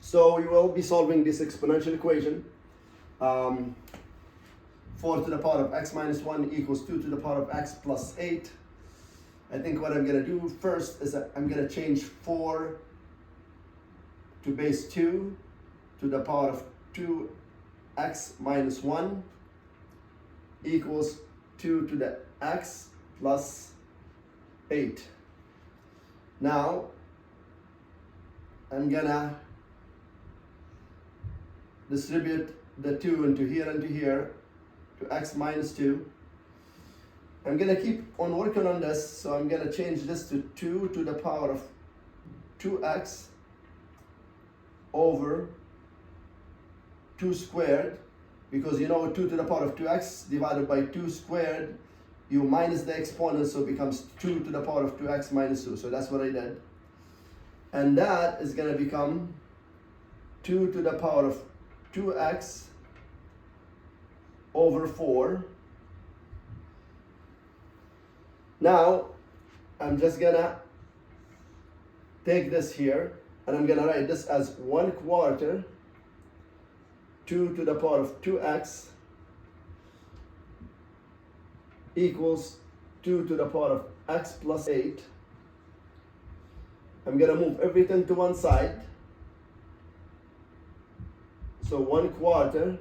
So you will be solving this exponential equation. 4 to the power of x minus 1 equals 2 to the power of x plus 8. I think what I'm going to do first is that I'm going to change 4 to base 2 to the power of 2x minus 1 equals 2 to the x plus 8. Now I'm gonna distribute the 2 into here and to here to x minus 2. I'm gonna keep on working on this, so I'm gonna change this to 2 to the power of 2x over 2 squared, because you know 2 to the power of 2x divided by 2 squared, you minus the exponent, so it becomes 2 to the power of 2x minus 2. So that's what I did. And that is going to become 2 to the power of 2x over 4. Now, I'm just going to take this here, and I'm going to write this as 1/4 2 to the power of 2x equals 2 to the power of x plus 8. I'm going to move everything to one side. So 1/4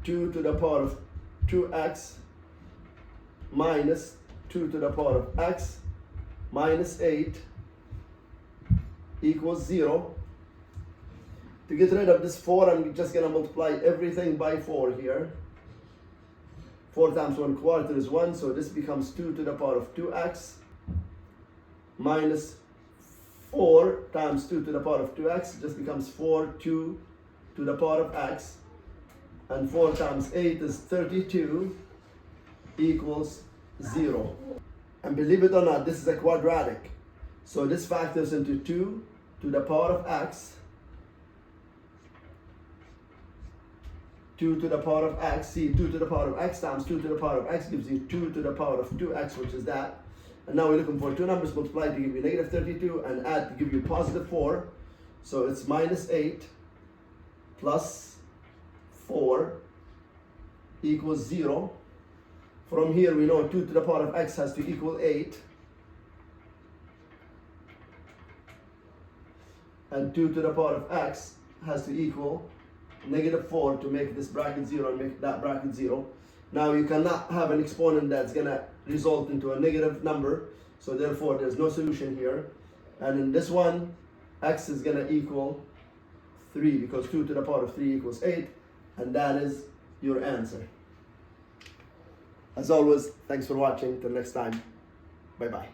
2 to the power of 2x minus 2 to the power of x minus 8 equals 0. To get rid of this 4, I'm just going to multiply everything by 4 here. 4 times 1/4 is 1, so this becomes 2 to the power of 2x minus 4 times 2 to the power of 2x just becomes 2 to the power of x, and 4 times 8 is 32 equals 0. And believe it or not, this is a quadratic, so this factors into 2 to the power of x, 2 to the power of x. See, 2 to the power of x times 2 to the power of x gives you 2 to the power of 2x, which is that. And now we're looking for two numbers multiplied to give you negative 32 and add to give you positive 4. So it's minus 8 plus 4 equals 0. From here we know 2 to the power of x has to equal 8. And 2 to the power of x has to equal negative 4 to make this bracket 0 and make that bracket 0. Now you cannot have an exponent that's going to result into a negative number, so therefore there's no solution here. And in this one, x is going to equal 3, because 2 to the power of 3 equals 8, and that is your answer. As always, thanks for watching. Till next time, bye bye.